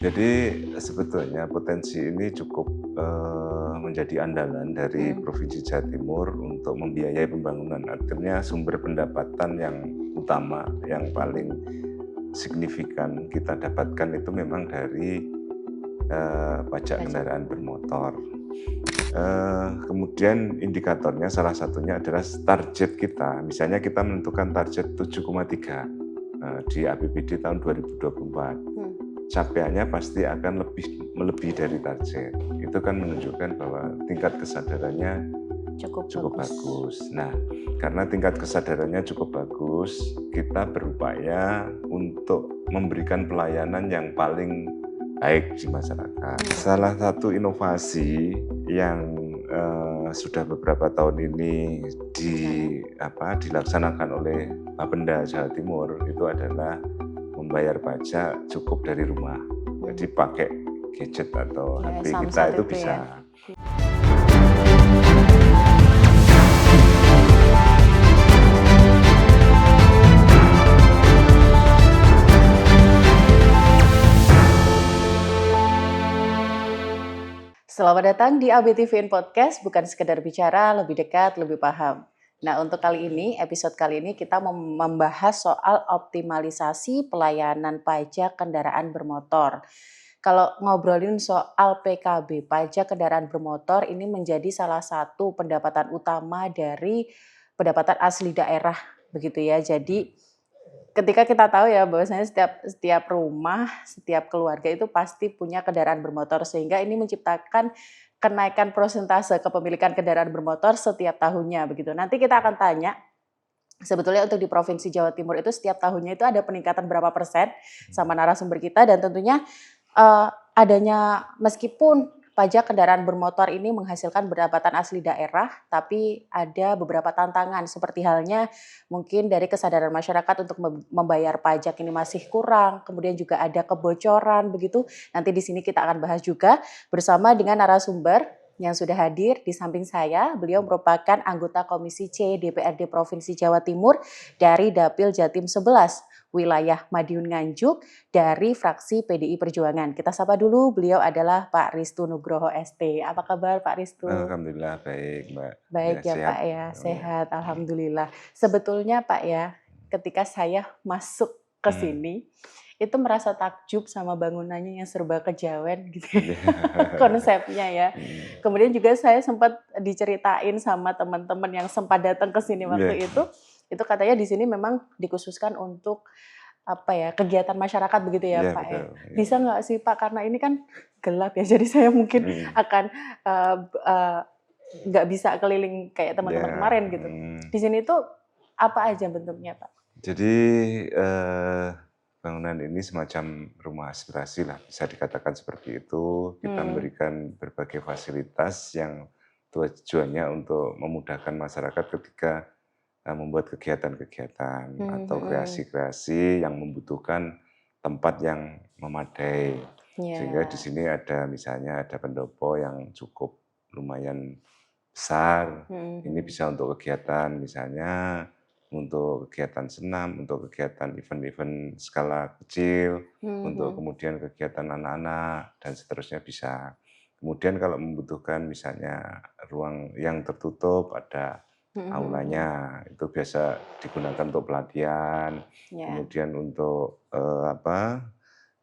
Jadi sebetulnya potensi ini cukup menjadi andalan dari Provinsi Jawa Timur untuk membiayai pembangunan. Artinya sumber pendapatan yang utama, yang paling signifikan kita dapatkan itu memang dari pajak kendaraan bermotor. Kemudian indikatornya salah satunya adalah target kita. Misalnya kita menentukan target 7,3 di APBD tahun 2024. Capaiannya pasti akan melebihi dari target. Itu kan menunjukkan bahwa tingkat kesadarannya cukup bagus. Nah, karena tingkat kesadarannya cukup bagus, kita berupaya untuk memberikan pelayanan yang paling baik di masyarakat. Salah satu inovasi yang sudah beberapa tahun ini dilaksanakan oleh Bapenda Jawa Timur itu adalah membayar pajak cukup dari rumah. Jadi pakai gadget atau HP kita itu bisa. Selamat datang di ABTVN Podcast, bukan sekedar bicara, lebih dekat, lebih paham. Nah, untuk episode kali ini kita membahas soal optimalisasi pelayanan pajak kendaraan bermotor. Kalau ngobrolin soal PKB, pajak kendaraan bermotor ini menjadi salah satu pendapatan utama dari pendapatan asli daerah, begitu ya. Jadi ketika kita tahu ya bahwasanya setiap rumah, setiap keluarga itu pasti punya kendaraan bermotor, sehingga ini menciptakan kenaikan persentase kepemilikan kendaraan bermotor setiap tahunnya begitu. Nanti kita akan tanya sebetulnya untuk di Provinsi Jawa Timur itu setiap tahunnya itu ada peningkatan berapa persen sama narasumber kita, dan tentunya adanya meskipun pajak kendaraan bermotor ini menghasilkan pendapatan asli daerah, tapi ada beberapa tantangan seperti halnya mungkin dari kesadaran masyarakat untuk membayar pajak ini masih kurang, kemudian juga ada kebocoran begitu. Nanti di sini kita akan bahas juga bersama dengan narasumber yang sudah hadir di samping saya. Beliau merupakan anggota Komisi C DPRD Provinsi Jawa Timur dari Dapil Jatim 11. Wilayah Madiun Nganjuk dari fraksi PDI Perjuangan. Kita sapa dulu, beliau adalah Pak Ristu Nugroho ST. Apa kabar Pak Ristu? Alhamdulillah baik Mbak. Baik ya sehat. Pak ya, sehat Alhamdulillah. Sebetulnya Pak ya, ketika saya masuk ke sini, itu merasa takjub sama bangunannya yang serba kejawen gitu konsepnya ya. Kemudian juga saya sempat diceritain sama teman-teman yang sempat datang ke sini waktu itu katanya di sini memang dikhususkan untuk kegiatan masyarakat begitu ya Pak ya. Bisa nggak sih Pak, karena ini kan gelap ya, jadi saya mungkin akan nggak bisa keliling kayak teman-teman kemarin gitu. Di sini tuh apa aja bentuknya Pak? Jadi bangunan ini semacam rumah aspirasi lah, bisa dikatakan seperti itu. Kita memberikan berbagai fasilitas yang tujuannya untuk memudahkan masyarakat ketika membuat kegiatan-kegiatan atau kreasi-kreasi yang membutuhkan tempat yang memadai. Sehingga di sini ada misalnya ada pendopo yang cukup lumayan besar. Ini bisa untuk kegiatan misalnya untuk kegiatan senam, untuk kegiatan event-event skala kecil, untuk kemudian kegiatan anak-anak dan seterusnya bisa. Kemudian kalau membutuhkan misalnya ruang yang tertutup, ada aulanya, itu biasa digunakan untuk pelatihan, kemudian untuk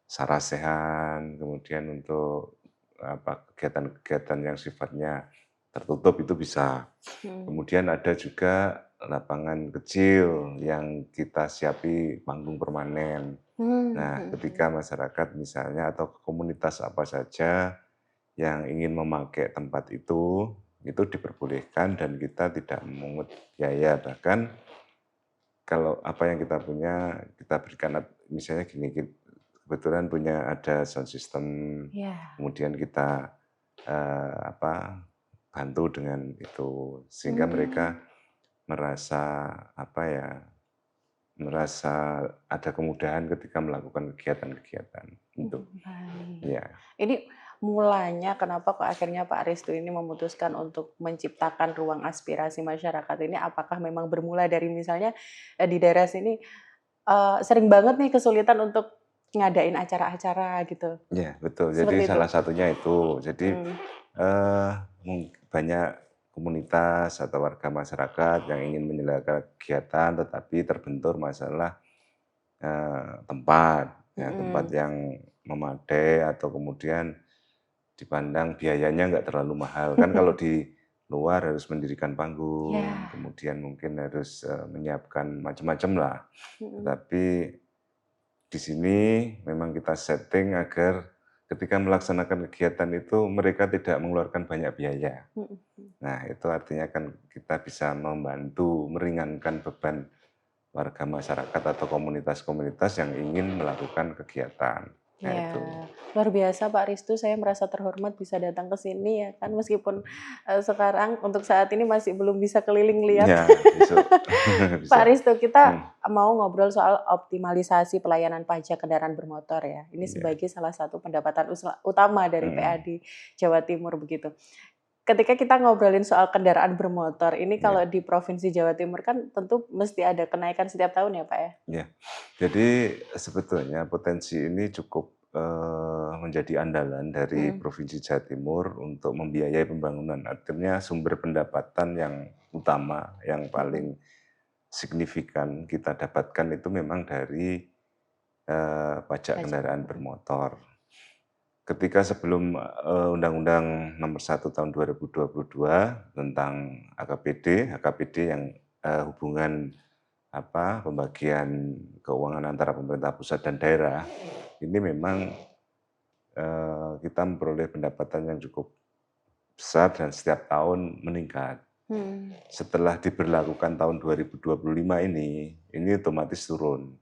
sarasehan, kemudian untuk kegiatan-kegiatan yang sifatnya tertutup itu bisa. Kemudian ada juga lapangan kecil yang kita siapi panggung permanen. Nah, ketika masyarakat misalnya atau komunitas apa saja yang ingin memakai tempat itu diperbolehkan dan kita tidak memungut biaya. Bahkan kalau apa yang kita punya kita berikan, misalnya gini, kebetulan punya ada sound system, kemudian kita bantu dengan itu sehingga mereka merasa merasa ada kemudahan ketika melakukan kegiatan-kegiatan itu. Ini mulanya kenapa kok akhirnya Pak Ristu ini memutuskan untuk menciptakan ruang aspirasi masyarakat ini? Apakah memang bermula dari misalnya di daerah sini sering banget nih kesulitan untuk ngadain acara-acara gitu. Ya, betul. Jadi Seperti itu? salah satunya itu. Jadi Hmm. banyak komunitas atau warga masyarakat yang ingin menyelenggarakan kegiatan, tetapi terbentur masalah tempat, ya, tempat Hmm. yang memadai atau kemudian dipandang biayanya nggak terlalu mahal. Kan kalau di luar harus mendirikan panggung, Ya. kemudian mungkin harus menyiapkan macam-macam lah. Hmm. Tetapi di sini memang kita setting agar ketika melaksanakan kegiatan itu mereka tidak mengeluarkan banyak biaya. Hmm. Nah, itu artinya kan kita bisa membantu meringankan beban warga masyarakat atau komunitas-komunitas yang ingin melakukan kegiatan. Nah, Ya, itu. luar biasa Pak Ristu, saya merasa terhormat bisa datang ke sini ya kan, meskipun sekarang untuk saat ini masih belum bisa keliling lihat. Ya, besok Pak bisa. Ristu, kita Hmm, mau ngobrol soal optimalisasi pelayanan pajak kendaraan bermotor ya. Ini ya. sebagai salah satu pendapatan utama dari Hmm, PAD Jawa Timur begitu. Ketika kita ngobrolin soal kendaraan bermotor, ini ya. kalau di Provinsi Jawa Timur kan tentu mesti ada kenaikan setiap tahun ya Pak ya? Ya, jadi sebetulnya potensi ini cukup menjadi andalan dari Mm, Provinsi Jawa Timur untuk membiayai pembangunan. Artinya sumber pendapatan yang utama, yang mm, paling signifikan kita dapatkan itu memang dari pajak pajak. kendaraan bermotor. Ketika sebelum Undang-Undang Nomor 1 Tahun 2022 tentang HKPD yang hubungan pembagian keuangan antara pemerintah pusat dan daerah, ini memang kita memperoleh pendapatan yang cukup besar dan setiap tahun meningkat. Hmm, Setelah diberlakukan tahun 2025 ini otomatis turun.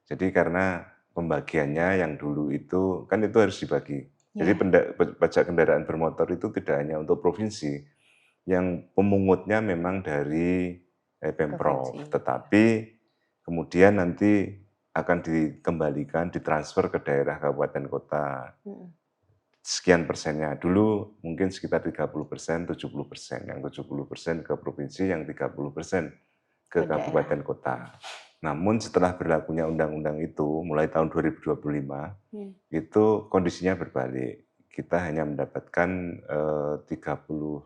Jadi karena pembagiannya yang dulu itu, kan itu harus dibagi. Jadi ya, pajak kendaraan bermotor itu tidak hanya untuk provinsi, yang pemungutnya memang dari provinsi. Pemprov, tetapi kemudian nanti akan dikembalikan, ditransfer ke daerah kabupaten kota. Mm, Sekian persennya. Dulu mungkin sekitar 30%, 70%. Yang 70% ke provinsi, yang 30% ke ke daerah. kabupaten kota. Namun setelah berlakunya undang-undang itu, mulai tahun 2025, Hmm, itu kondisinya berbalik. Kita hanya mendapatkan 34,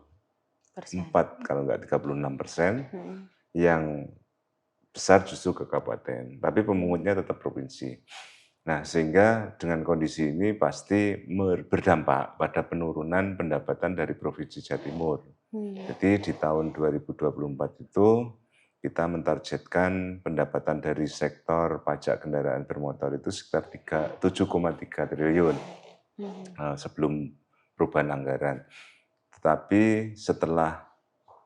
persen. kalau nggak 36%, Hmm, yang besar justru ke kabupaten, tapi hmm, pemungutnya tetap provinsi. Nah, sehingga dengan kondisi ini pasti berdampak pada penurunan pendapatan dari Provinsi Jawa Timur. hmm. Jadi di tahun 2024 itu kita mentargetkan pendapatan dari sektor pajak kendaraan bermotor itu sekitar 7,3 triliun Hmm. sebelum perubahan anggaran. Tetapi setelah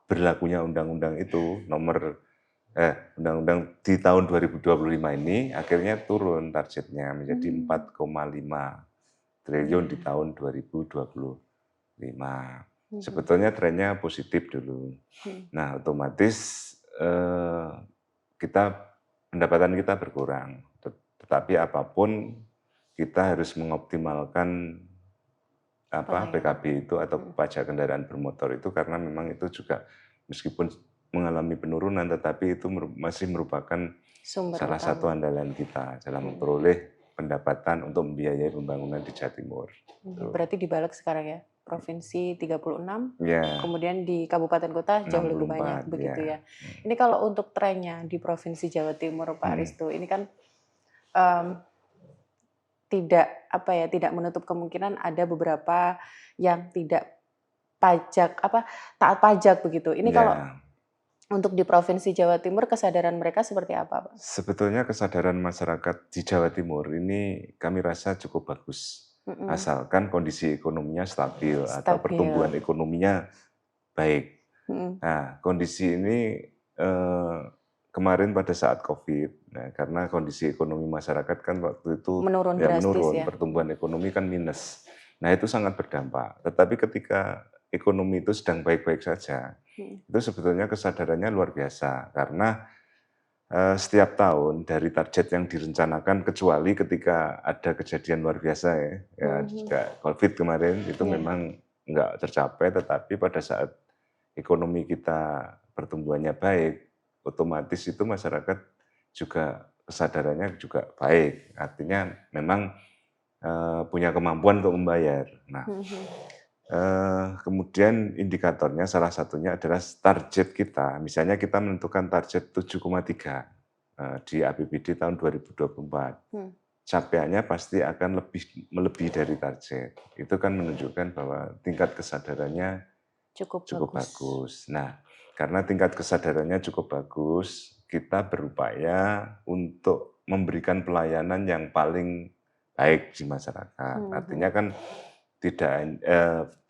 berlakunya undang-undang itu undang-undang di tahun 2025 ini akhirnya turun targetnya menjadi Hmm. 4,5 triliun di Ya. tahun 2025. Mhm. Sebetulnya trennya positif dulu. Mhm. Nah, otomatis kita pendapatan kita berkurang. Tetapi apapun kita harus mengoptimalkan Pelayanan. PKB itu atau Mhm. pajak kendaraan bermotor itu karena memang itu juga meskipun mengalami penurunan tetapi itu masih merupakan Sumber salah satu utama. andalan kita dalam Mhm. memperoleh pendapatan untuk membiayai pembangunan di Jawa Timur. Tuh. Berarti dibalik sekarang ya, provinsi 36, Ya, kemudian di kabupaten kota jauh lebih banyak 64 ya. begitu ya. Ini kalau untuk trennya di Provinsi Jawa Timur Pak Hmm. Risto, ini kan em, tidak apa ya, tidak menutup kemungkinan ada beberapa yang tidak taat pajak begitu. Ini kalau Ya, untuk di Provinsi Jawa Timur kesadaran mereka seperti apa, Pak? sebetulnya kesadaran masyarakat di Jawa Timur ini kami rasa cukup bagus. Mhm. Asalkan kondisi ekonominya stabil atau Stabil. pertumbuhan ekonominya baik. Mhm. Nah, kondisi ini kemarin pada saat COVID, nah, karena kondisi ekonomi masyarakat kan waktu itu Menurun ya drastis menurun, ya? pertumbuhan ekonomi kan minus. Nah, itu sangat berdampak. Tetapi ketika ekonomi itu sedang baik-baik saja, Mhm. itu sebetulnya kesadarannya luar biasa karena setiap tahun dari target yang direncanakan kecuali ketika ada kejadian luar biasa ya Mhm. kayak COVID kemarin itu Iya. memang nggak tercapai, tetapi pada saat ekonomi kita pertumbuhannya baik, otomatis itu masyarakat juga kesadarannya juga baik. Artinya memang punya kemampuan untuk membayar. Nah, kemudian indikatornya salah satunya adalah target kita. Misalnya kita menentukan target 7,3 di APBD tahun 2024. Capaiannya pasti akan melebihi dari target. Itu kan menunjukkan bahwa tingkat kesadarannya cukup bagus. Nah, karena tingkat kesadarannya cukup bagus, kita berupaya untuk memberikan pelayanan yang paling baik di masyarakat. Artinya kan tidak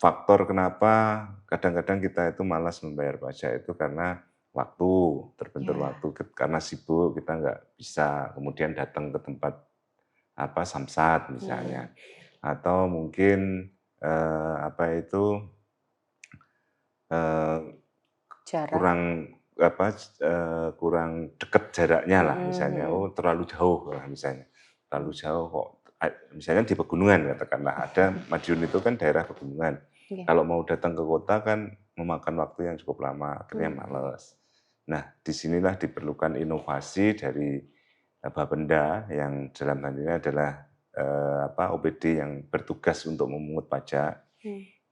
faktor kenapa kadang-kadang kita itu malas membayar pajak itu karena waktu, terbentur waktu, karena sibuk kita nggak bisa kemudian datang ke tempat samsat misalnya, atau mungkin kurang dekat jaraknya lah misalnya, terlalu jauh lah misalnya, terlalu jauh kok. Misalnya di pegunungan katakanlah, ada Madiun itu kan daerah pegunungan. Kalau mau datang ke kota kan memakan waktu yang cukup lama, akhirnya males. Nah, disinilah diperlukan inovasi dari Bapenda yang dalam hal ini adalah OPD yang bertugas untuk memungut pajak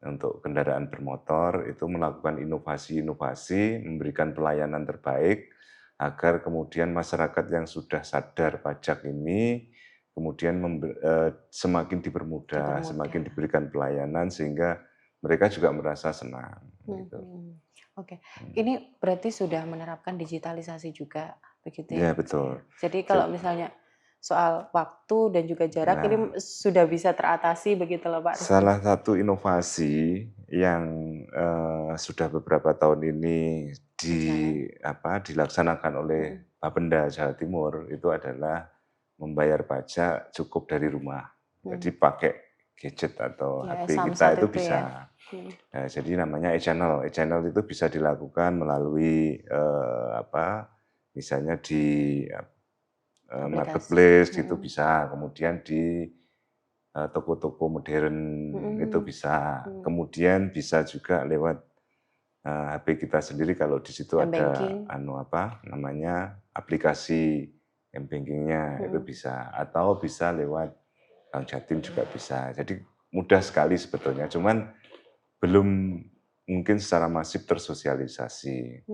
untuk kendaraan bermotor, itu melakukan inovasi-inovasi, memberikan pelayanan terbaik agar kemudian masyarakat yang sudah sadar pajak ini kemudian semakin dipermudah, semakin diberikan pelayanan sehingga mereka juga merasa senang. Gitu. Oke, ini berarti sudah menerapkan digitalisasi juga, begitu Ya, ya? betul. Jadi kalau misalnya soal waktu dan juga jarak ini sudah bisa teratasi begitu loh Pak Rizky. Salah satu inovasi yang sudah beberapa tahun ini dilaksanakan oleh Bapenda Jawa Timur itu adalah membayar pajak cukup dari rumah. Jadi pakai gadget atau HP kita itu bisa. Nah, jadi namanya e-channel. E-channel itu bisa dilakukan melalui misalnya di marketplace gitu bisa, kemudian di toko-toko modern itu bisa, kemudian bisa juga lewat HP kita sendiri kalau di situ ada aplikasi m-bankingnya itu bisa, atau bisa lewat Bank Jatim juga bisa. Jadi mudah sekali sebetulnya, cuman belum mungkin secara masif tersosialisasi.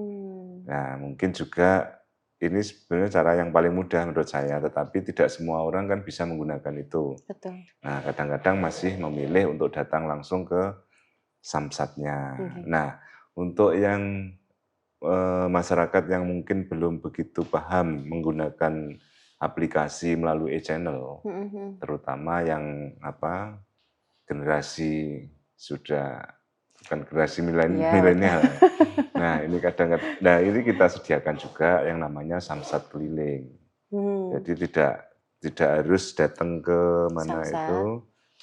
Nah, mungkin juga ini sebenarnya cara yang paling mudah menurut saya, tetapi tidak semua orang kan bisa menggunakan itu. Betul. Nah, kadang-kadang masih memilih untuk datang langsung ke samsatnya. Nah, untuk yang masyarakat yang mungkin belum begitu paham menggunakan aplikasi melalui e-channel, terutama yang generasi sudah bukan generasi milenial. Nah, ini ini kita sediakan juga yang namanya samsat keliling. Jadi tidak harus datang ke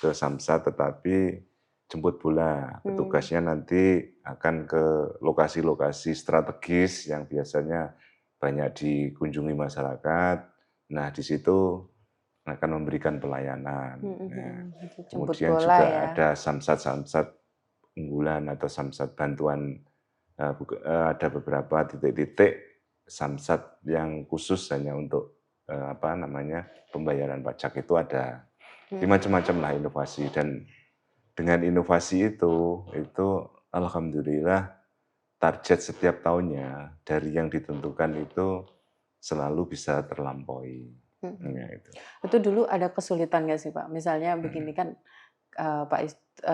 ke samsat, tetapi jemput bola. Petugasnya nanti akan ke lokasi-lokasi strategis yang biasanya banyak dikunjungi masyarakat. Nah, di situ akan memberikan pelayanan. Kemudian juga ada samsat-samsat unggulan atau samsat bantuan. Ada beberapa titik-titik samsat yang khusus hanya untuk pembayaran pajak itu ada. Macam-macam lah inovasi, dan dengan inovasi itu alhamdulillah target setiap tahunnya dari yang ditentukan itu selalu bisa terlampaui. Itu dulu ada kesulitan nggak sih Pak? Misalnya begini kan Pak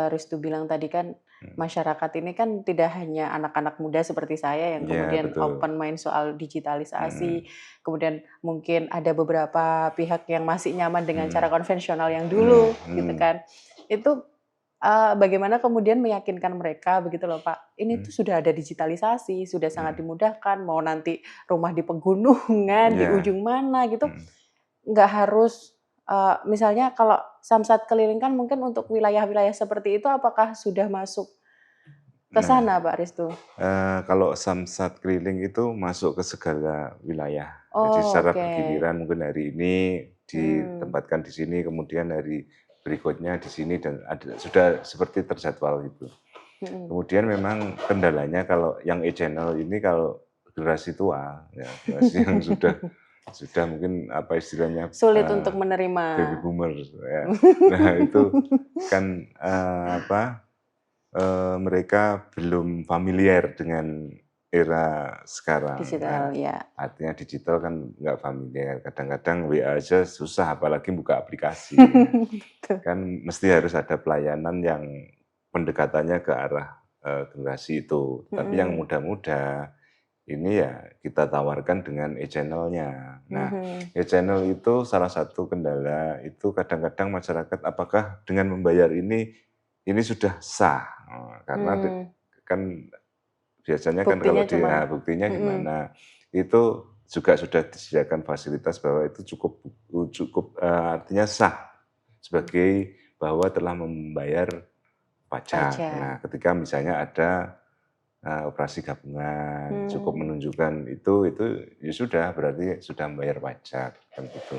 Ristu bilang tadi kan masyarakat ini kan tidak hanya anak-anak muda seperti saya yang kemudian open mind soal digitalisasi, kemudian mungkin ada beberapa pihak yang masih nyaman dengan cara konvensional yang dulu, gitu kan? Itu bagaimana kemudian meyakinkan mereka begitu loh Pak? Ini tuh sudah ada digitalisasi, sudah sangat dimudahkan. Mau nanti rumah di pegunungan, di ujung mana gitu, nggak harus. Misalnya kalau samsat keliling kan mungkin untuk wilayah-wilayah seperti itu, apakah sudah masuk ke sana, Pak Ristu? Kalau samsat keliling itu masuk ke segala wilayah. Jadi secara bergiliran, mungkin hari ini ditempatkan di sini, kemudian hari berikutnya di sini, dan sudah seperti terjadwal gitu. Kemudian memang kendalanya kalau yang e-channel ini, kalau generasi tua, ya, generasi yang sudah sudah mungkin apa istilahnya Sulit untuk menerima. baby boomer ya. Nah itu kan mereka belum familiar dengan era sekarang. Digital, Nah, ya. artinya digital kan nggak familiar. Kadang-kadang WA aja susah, apalagi buka aplikasi. Ya. Kan mesti harus ada pelayanan yang pendekatannya ke arah generasi itu. Tapi yang muda-muda ini ya kita tawarkan dengan e-channel-nya. Nah, e-channel itu salah satu kendala itu kadang-kadang masyarakat apakah dengan membayar ini sudah sah. Karena kan biasanya kan kalau dia buktinya gimana, itu juga sudah disediakan fasilitas bahwa itu cukup artinya sah sebagai bahwa telah membayar pajak. Nah, ketika misalnya ada operasi gabungan, cukup menunjukkan itu ya sudah, berarti sudah membayar pajak kan gitu.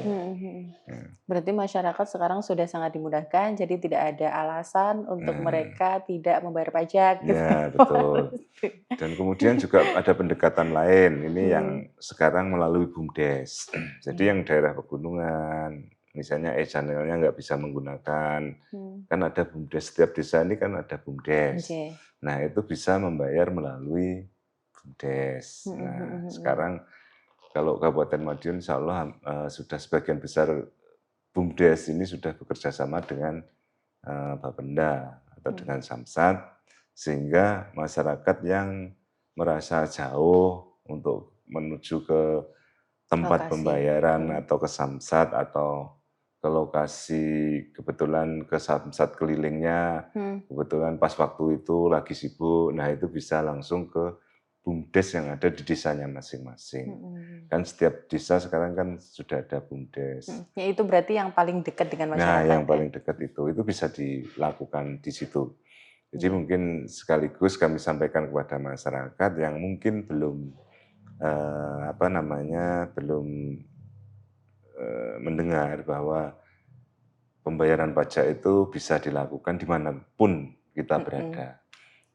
Berarti masyarakat sekarang sudah sangat dimudahkan, jadi tidak ada alasan untuk mereka tidak membayar pajak. Ya, betul. Dan kemudian juga ada pendekatan lain, ini yang sekarang melalui BUMDes. Jadi yang daerah pegunungan, misalnya e-channel-nya nggak bisa menggunakan, kan ada BUMDes, setiap desa ini kan ada BUMDes. Nah, itu bisa membayar melalui BUMDes. Nah, sekarang kalau Kabupaten Madiun insya Allah sudah sebagian besar BUMDes ini sudah bekerja sama dengan Bapenda atau dengan Samsat, sehingga masyarakat yang merasa jauh untuk menuju ke tempat pembayaran atau ke Samsat atau ke lokasi, kebetulan ke Samsat kelilingnya, kebetulan pas waktu itu lagi sibuk, nah itu bisa langsung ke BUMDes yang ada di desanya masing-masing. Kan setiap desa sekarang kan sudah ada BUMDes. Ya itu berarti yang paling dekat dengan masyarakat. Nah, yang paling dekat itu bisa dilakukan di situ. Jadi mungkin sekaligus kami sampaikan kepada masyarakat yang mungkin belum belum mendengar bahwa pembayaran pajak itu bisa dilakukan dimanapun kita berada.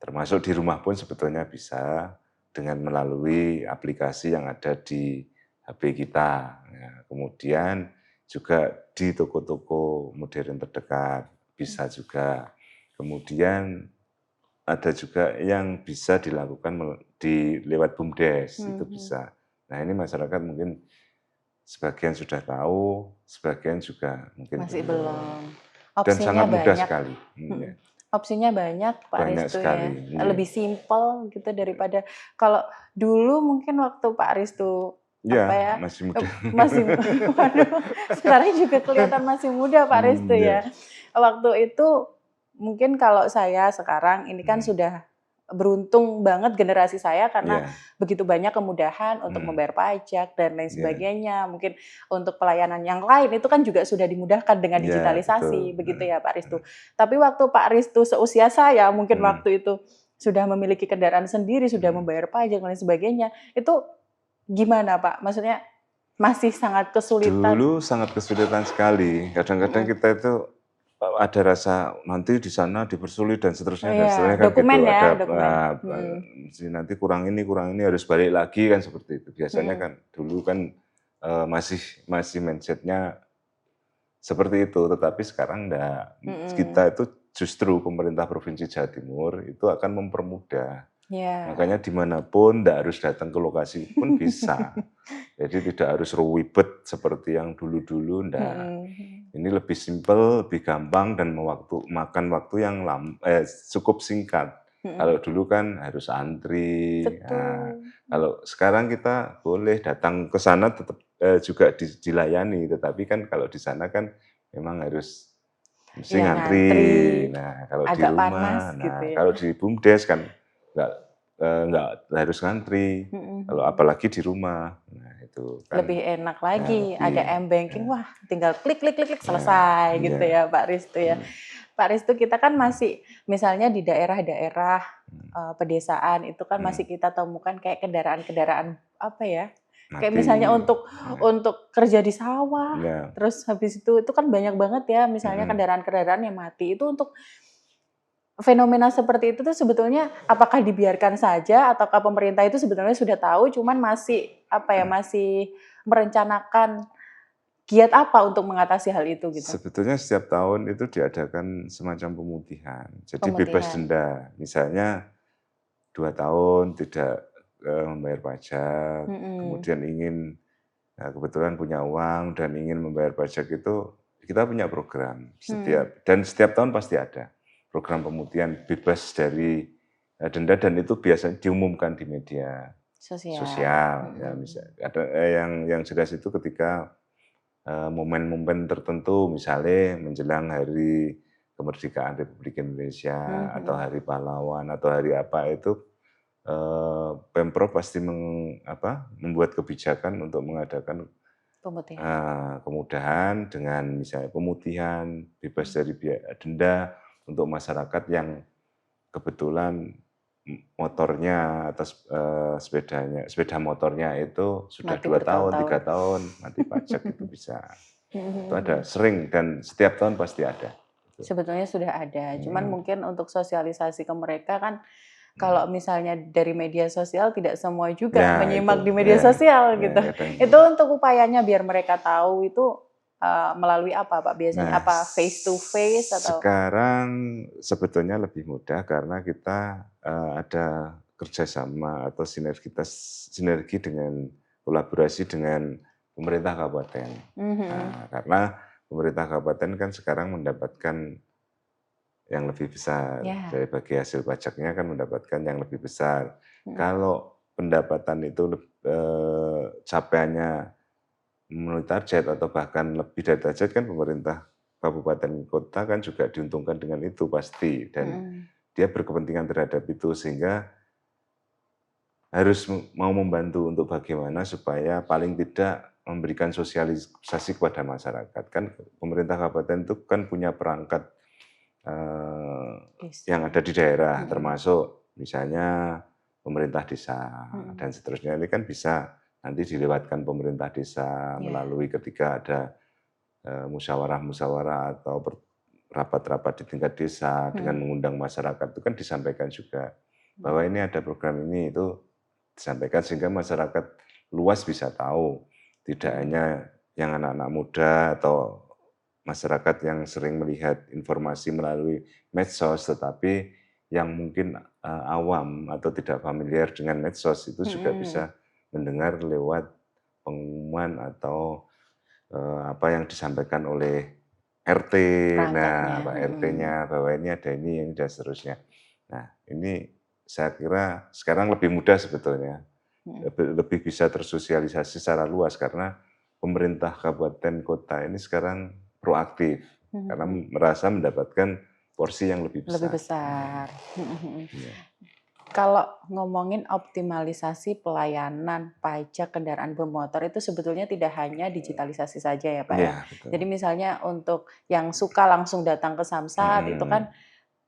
Termasuk di rumah pun sebetulnya bisa dengan melalui aplikasi yang ada di HP kita. Ya, kemudian juga di toko-toko modern terdekat bisa juga. Kemudian ada juga yang bisa dilakukan lewat BUMDes, itu bisa. Nah ini masyarakat mungkin sebagian sudah tahu, sebagian juga mungkin masih belum. Dan sangat mudah banyak. sekali. Opsinya banyak, Pak Banyak Ristu sekali, ya. Lebih simpel gitu daripada kalau dulu mungkin waktu Pak Ristu masih muda. Waduh, sekarang juga kelihatan masih muda Pak Ristu ya. Waktu itu mungkin kalau saya sekarang ini kan sudah beruntung banget generasi saya karena begitu banyak kemudahan untuk membayar pajak dan lain sebagainya. Mungkin untuk pelayanan yang lain itu kan juga sudah dimudahkan dengan digitalisasi, begitu ya Pak Ristu. Tapi waktu Pak Ristu seusia saya, mungkin waktu itu sudah memiliki kendaraan sendiri, sudah membayar pajak dan lain sebagainya. Itu gimana Pak? Maksudnya masih sangat kesulitan? Dulu sangat kesulitan sekali. Kadang-kadang kita itu ada rasa nanti di sana dipersulit dan seterusnya dan seterusnya kan dokumen gitu. Ya, nanti kurang ini harus balik lagi kan seperti itu. Biasanya kan dulu kan masih mindsetnya seperti itu, tetapi sekarang enggak. Kita itu justru pemerintah Provinsi Jawa Timur itu akan mempermudah. Makanya dimanapun enggak harus datang ke lokasi pun bisa. Jadi tidak harus ribet seperti yang dulu-dulu, enggak. Ini lebih simpel, lebih gampang dan makan waktu yang cukup singkat. Kalau dulu kan harus antri. Nah, kalau sekarang kita boleh datang ke sana tetap juga dilayani, tetapi kan kalau di sana kan memang harus mesti ngantri. Nah, kalau di rumah, kalau di BUMDes kan nggak harus ngantri. Kalau apalagi di rumah, nah itu kan lebih enak lagi. Ada m-banking, wah tinggal klik selesai gitu ya Pak Ristu ya. Pak Ristu, kita kan masih misalnya di daerah-daerah pedesaan itu kan masih kita temukan kayak kendaraan-kendaraan apa ya? Kayak misalnya untuk kerja di sawah, terus habis itu kan banyak banget ya misalnya kendaraan-kendaraan yang mati. Itu untuk fenomena seperti itu tuh sebetulnya apakah dibiarkan saja ataukah pemerintah itu sebetulnya sudah tahu cuman masih merencanakan giat apa untuk mengatasi hal itu gitu? Sebetulnya setiap tahun itu diadakan semacam pemutihan, jadi bebas Pemutihan. denda. Misalnya 2 tahun tidak, membayar pajak, Mhm. kemudian ingin kebetulan punya uang dan ingin membayar pajak itu, kita punya program Hmm. setiap tahun pasti ada program pemutihan bebas dari, denda dan itu biasanya diumumkan di media Sosial. sosial, ya ada, yang jelas itu ketika, momen-momen tertentu misalnya menjelang hari kemerdekaan Republik Indonesia atau Mhm. hari pahlawan atau hari apa itu, Pemprov pasti membuat kebijakan untuk mengadakan, Pemutihan. kemudahan dengan misalnya pemutihan, bebas dari denda untuk masyarakat yang kebetulan motornya atau sepeda motornya itu sudah Mati 2 tahun, bertahun-tahun. 3 tahun mati pajak itu bisa. Itu ada Mhm. sering dan setiap tahun pasti ada, gitu. Sebetulnya sudah ada, cuman Mhm, mungkin untuk sosialisasi ke mereka kan mhm. kalau misalnya dari media sosial tidak semua juga Ya itu, menyimak di media ya, sosial ya gitu. kadang Itu untuk upayanya biar mereka tahu itu, melalui apa Pak biasanya? nah, Apa face to face atau sekarang sebetulnya lebih mudah karena kita, ada kerjasama atau sinergi dengan kolaborasi dengan pemerintah kabupaten. mhm, Nah, karena pemerintah kabupaten kan sekarang mendapatkan yang lebih besar, ya, dari bagi hasil pajaknya kan mendapatkan yang lebih besar. mhm, Kalau pendapatan itu capaiannya memenuhi target atau bahkan lebih dari target kan pemerintah kabupaten kota kan juga diuntungkan dengan itu pasti dan mhm, dia berkepentingan terhadap itu sehingga harus mau membantu untuk bagaimana supaya paling tidak memberikan sosialisasi kepada masyarakat. Kan pemerintah kabupaten itu kan punya perangkat, yang desa, ada di daerah mhm, termasuk misalnya pemerintah desa mhm, dan seterusnya. Ini kan bisa nanti dilewatkan pemerintah desa ya, melalui ketika ada musyawarah-musyawarah atau rapat-rapat di tingkat desa dengan mhm, mengundang masyarakat itu kan disampaikan juga mhm, bahwa ini ada program ini itu disampaikan sehingga masyarakat luas bisa tahu tidak mhm, hanya yang anak-anak muda atau masyarakat yang sering melihat informasi melalui medsos tetapi yang mungkin awam atau tidak familiar dengan medsos itu juga mhm, bisa mendengar lewat pengumuman atau apa yang disampaikan oleh RT, perangkatnya, nah Pak mhm, RT-nya bahwa ini ada ini dan seterusnya. Nah ini saya kira sekarang lebih mudah sebetulnya, mhm, lebih bisa tersosialisasi secara luas karena pemerintah kabupaten kota ini sekarang proaktif karena mhm, merasa mendapatkan porsi yang lebih lebih besar. besar, mhm, mhm. Iya, Kalau ngomongin optimalisasi pelayanan pajak kendaraan bermotor itu sebetulnya tidak hanya digitalisasi saja ya Pak ya. iya betul. Jadi misalnya untuk yang suka langsung datang ke Samsat itu kan Mhm,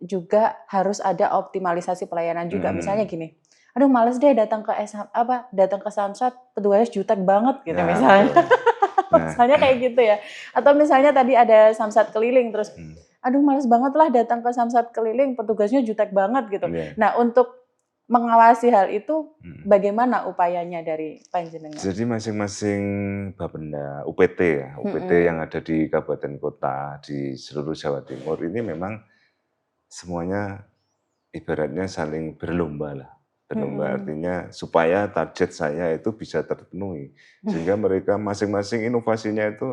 juga harus ada optimalisasi pelayanan juga. Misalnya mhm. gini, aduh males deh datang ke datang ke Samsat petugasnya jutek banget gitu Ya misalnya. betul. Nah, Misalnya kayak gitu ya. Atau misalnya tadi ada Samsat keliling terus, mhm, aduh males banget lah datang ke Samsat keliling petugasnya jutek banget gitu. iya, Nah untuk mengawasi hal itu, mhm. bagaimana upayanya dari panjenengan? Jadi masing-masing Bapenda, UPT ya, UPT yang Mhm, ada di kabupaten kota di seluruh Jawa Timur ini memang semuanya ibaratnya saling berlomba lah. Berlomba mhm, artinya supaya target saya itu bisa terpenuhi. Sehingga mereka masing-masing inovasinya itu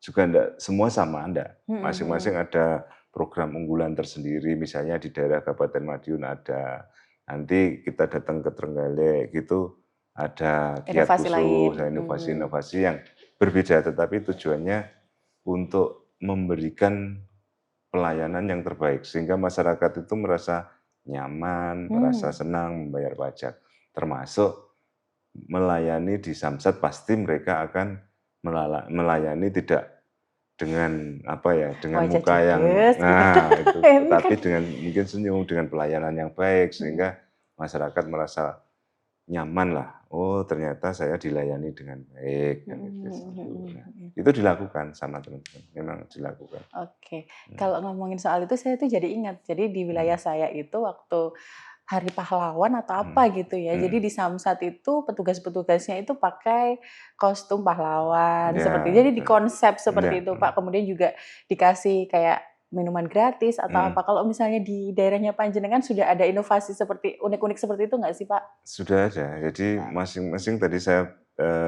juga enggak semua sama, enggak. mhm, Masing-masing mhm. ada program unggulan tersendiri, misalnya di daerah Kabupaten Madiun ada, nanti kita datang ke Trenggalek gitu, ada kiat Inovasi lain, khusus, nah mhm, inovasi-inovasi yang berbeda, tetapi tujuannya untuk memberikan pelayanan yang terbaik, sehingga masyarakat itu merasa nyaman, merasa mmm, senang membayar pajak. Termasuk melayani di Samsat pasti mereka akan melayani tidak dengan apa ya, dengan wajah muka yang judes gitu. nah itu, Ini kan tetapi dengan mungkin senyum, dengan pelayanan yang baik mhm, sehingga masyarakat merasa nyamanlah, "Oh ternyata saya dilayani dengan baik," kan mhm, gitu, mhm, itu. mhm, Nah, mhm. itu dilakukan sama teman-teman, memang dilakukan. Oke, Mhm, kalau ngomongin soal itu saya tuh jadi ingat, jadi di wilayah mhm, saya itu waktu hari pahlawan atau Hmm. apa gitu ya. Jadi di Samsat itu petugas-petugasnya itu pakai kostum pahlawan seperti. Ya, Jadi betul. dikonsep seperti Ya, itu Pak. Kemudian juga dikasih kayak minuman gratis atau apa. Kalau misalnya di daerahnya Panjenengan sudah ada inovasi seperti unik-unik seperti itu nggak sih Pak? sudah ada. Jadi Nah, masing-masing tadi saya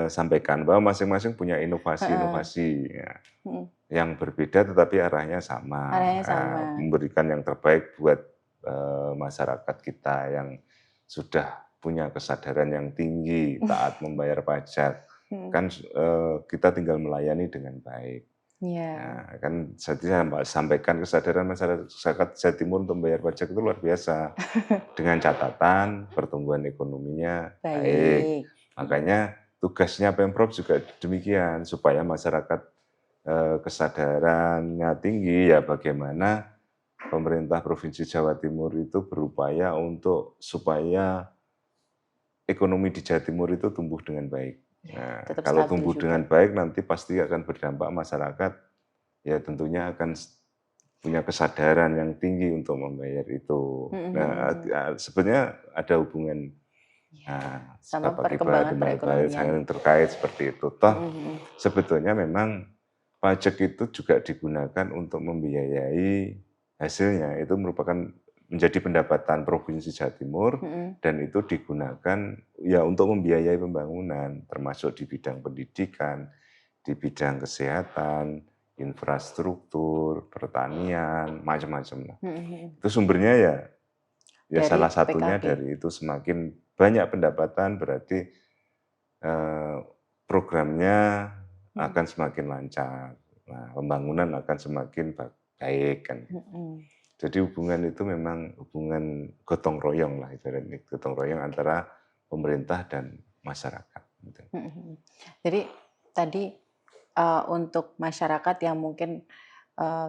sampaikan bahwa masing-masing punya heeh, inovasi-inovasi ya, mhm. yang berbeda tetapi arahnya sama, Arahnya sama. memberikan yang terbaik buat masyarakat kita yang sudah punya kesadaran yang tinggi, taat membayar pajak. Mhm. Kan kita tinggal melayani dengan baik. Iya. Nah, kan saya sampaikan kesadaran masyarakat Jawa Timur untuk membayar pajak itu luar biasa. Dengan catatan pertumbuhan ekonominya baik. Baik. Makanya tugasnya Pemprov juga demikian, supaya masyarakat kesadarannya tinggi, ya bagaimana pemerintah Provinsi Jawa Timur itu berupaya untuk supaya ekonomi di Jawa Timur itu tumbuh dengan baik. Ya, Nah, tetap kalau stabil tumbuh juga. dengan baik nanti pasti akan berdampak masyarakat, ya tentunya akan punya kesadaran yang tinggi untuk membayar itu. Mhm Nah, mhm. sebenarnya ada hubungan Iya, sama sebab akibat, perkembangan timbal balik perekonomian. saling terkait seperti itu. Mhm Toh mhm. sebetulnya memang pajak itu juga digunakan untuk membiayai hasilnya, itu merupakan menjadi pendapatan Provinsi Jawa Timur Mhm. dan itu digunakan ya untuk membiayai pembangunan, termasuk di bidang pendidikan, di bidang kesehatan, infrastruktur, pertanian, macam-macam lah. Mhm mhm. Itu sumbernya ya Dari salah satunya PKB. dari itu, semakin banyak pendapatan berarti eh, programnya Mhm. akan semakin lancar. Nah, pembangunan akan semakin baik kan. Mhm. Jadi hubungan itu memang hubungan gotong royong lah, ibaratnya gotong royong antara pemerintah dan masyarakat. Gitu. Mhm mhm. Jadi tadi, untuk masyarakat yang mungkin, eee,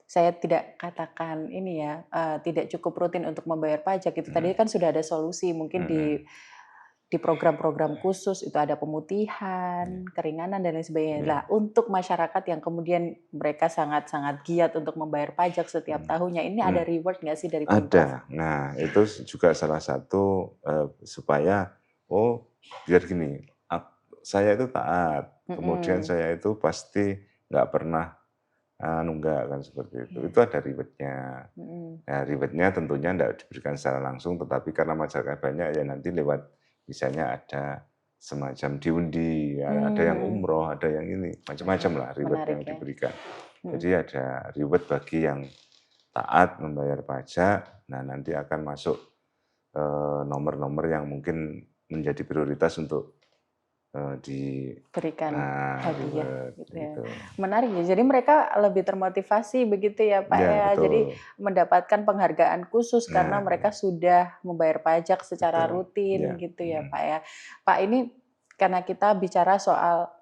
saya tidak katakan ini ya, tidak cukup rutin untuk membayar pajak itu tadi Mm, kan sudah ada solusi mungkin mm, di program-program khusus itu ada ya, pemutihan, keringanan dan lain sebagainya. Nah, ya, untuk masyarakat yang kemudian mereka sangat-sangat giat untuk membayar pajak setiap mm. tahunnya, ini ada Nah, reward nggak sih dari Pemprov? ada. Nah, itu juga salah satu supaya biar gini, saya itu taat, kemudian Mhm. saya itu pasti nggak pernah nunggak kan seperti itu. Iya. Itu ada reward-nya. Mhm. Nah, reward-nya tentunya tidak diberikan secara langsung, tetapi karena masyarakat banyak ya nanti lewat misalnya ada semacam diundi, ya, ada yang Mhm. umroh, ada yang ini, macam-macam Wah, lah reward menarik yang ya. diberikan. Mhm. Jadi ada reward bagi yang taat membayar pajak, nah nanti akan masuk nomor-nomor yang mungkin menjadi prioritas untuk di Berikan hadiah reward gitu ya. gitu. Menarik ya, jadi mereka lebih termotivasi begitu ya Pak Ya, ya. Jadi betul. mendapatkan penghargaan khusus karena Nah, mereka sudah membayar pajak secara betul. Ya. rutin gitu ya Pak ya. Pak ini karena kita bicara soal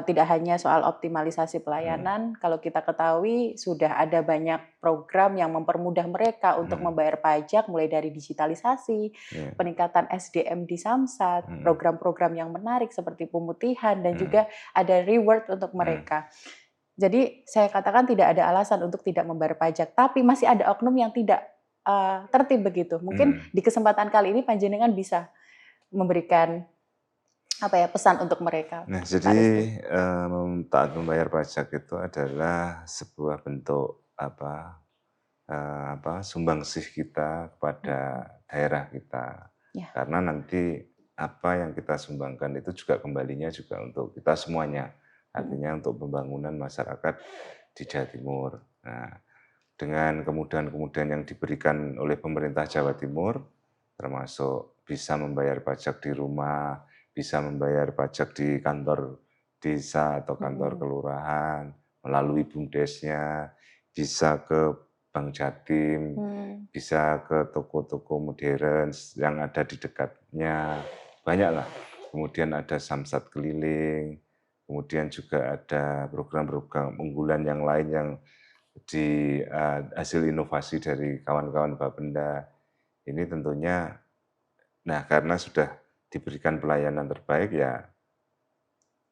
tidak hanya soal optimalisasi Hmm, pelayanan, kalau kita ketahui sudah ada banyak program yang mempermudah mereka untuk hmm, membayar pajak mulai dari digitalisasi, ya, peningkatan SDM di Samsat, hmm, program-program yang menarik seperti pemutihan dan hmm, juga ada reward untuk hmm, mereka. Jadi saya katakan tidak ada alasan untuk tidak membayar pajak, tapi masih ada oknum yang tidak tertib begitu. Mungkin hmm. di kesempatan kali ini Panjenengan bisa memberikan apa ya pesan untuk mereka, Nah, Pak jadi Rizky. taat membayar pajak itu adalah sebuah bentuk sumbangsih kita kepada Mhm. daerah kita. Ya. Karena nanti apa yang kita sumbangkan itu juga kembalinya juga untuk kita semuanya. Mhm. Artinya untuk pembangunan masyarakat di Jawa Timur. Nah, dengan kemudahan-kemudahan yang diberikan oleh pemerintah Jawa Timur, termasuk bisa membayar pajak di rumah, bisa membayar pajak di kantor desa atau kantor Mhm. kelurahan, melalui BUMDesnya, bisa ke Bank Jatim, Mmm. bisa ke toko-toko modern yang ada di dekatnya, banyaklah. Kemudian ada samsat keliling, kemudian juga ada program-program unggulan yang lain yang hasil inovasi dari kawan-kawan Bapenda. Ini tentunya, nah karena sudah diberikan pelayanan terbaik ya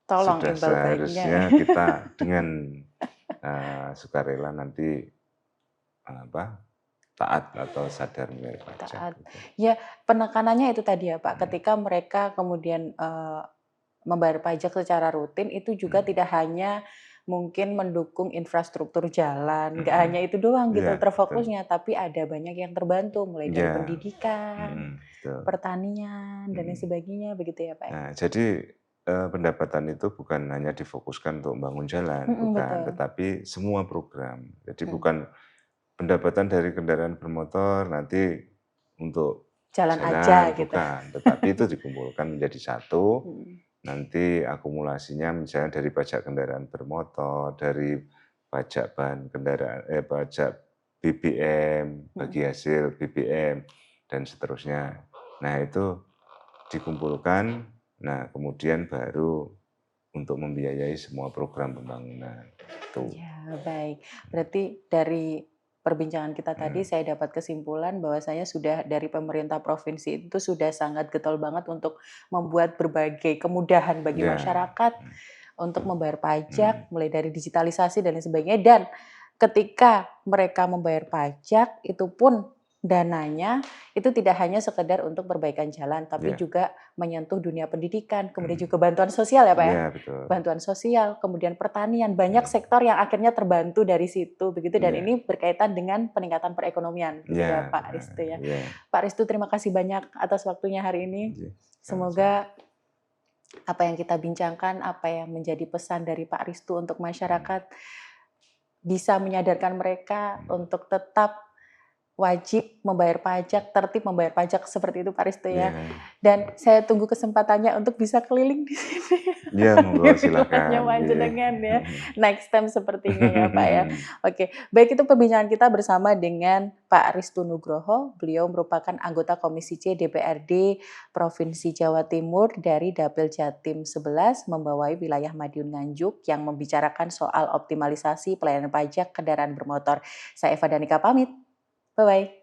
Tolong sudah imbal baiknya ya. seharusnya kita dengan sukarela nanti apa taat atau sadar membayar pajak. Taat. Gitu. Ya, penekanannya itu tadi ya Pak, Hmm. ketika mereka kemudian membayar pajak secara rutin itu juga tidak hanya mungkin mendukung infrastruktur jalan, nggak hanya itu doang gitu Ya, betul. terfokusnya, tapi ada banyak yang terbantu mulai dari Ya, pendidikan, betul. pertanian dan lain sebagainya begitu ya Pak? Nah, jadi pendapatan itu bukan hanya difokuskan untuk membangun jalan, bukan, Betul. tetapi semua program. Jadi Mhm. bukan pendapatan dari kendaraan bermotor nanti untuk Jalan aja jalan, gitu. bukan. Tetapi itu dikumpulkan menjadi satu, Mhm. nanti akumulasinya misalnya dari pajak kendaraan bermotor, dari pajak bahan kendaraan, pajak BBM, Mhm. bagi hasil BBM, dan seterusnya. Nah itu dikumpulkan, nah kemudian baru untuk membiayai semua program pembangunan. Itu. Ya, baik. Berarti dari perbincangan kita tadi saya dapat kesimpulan bahwasanya sudah dari pemerintah provinsi itu sudah sangat getol banget untuk membuat berbagai kemudahan bagi Ya. masyarakat untuk membayar Hmm. pajak, mulai dari digitalisasi dan lain sebagainya. Dan ketika mereka membayar pajak, itu pun dananya itu tidak hanya sekedar untuk perbaikan jalan, tapi Ya. juga menyentuh dunia pendidikan, kemudian juga bantuan sosial ya Pak ya? Ya, betul. Bantuan sosial, kemudian pertanian, banyak sektor yang akhirnya terbantu dari situ begitu dan Ya. ini berkaitan dengan peningkatan perekonomian gitu ya Ya, Pak Ristu ya. ya. Pak Ristu terima kasih banyak atas waktunya hari ini. Ya, sama-sama. Semoga apa yang kita bincangkan, apa yang menjadi pesan dari Pak Ristu untuk masyarakat bisa menyadarkan mereka untuk tetap wajib membayar pajak, tertib membayar pajak seperti itu Pak Ristu ya. Ya. Dan saya tunggu kesempatannya untuk bisa keliling di sini. Ya, Di monggo wilayahnya silakan. Panjenengan ya. Next time sepertinya ya Pak ya. Oke, baik itu perbincangan kita bersama dengan Pak Ristu Nugroho. Beliau merupakan anggota Komisi C DPRD Provinsi Jawa Timur dari Dapil Jatim 11 membawai wilayah Madiun Nganjuk yang membicarakan soal optimalisasi pelayanan pajak kendaraan bermotor. Saya Eva Danika pamit. Bye-bye.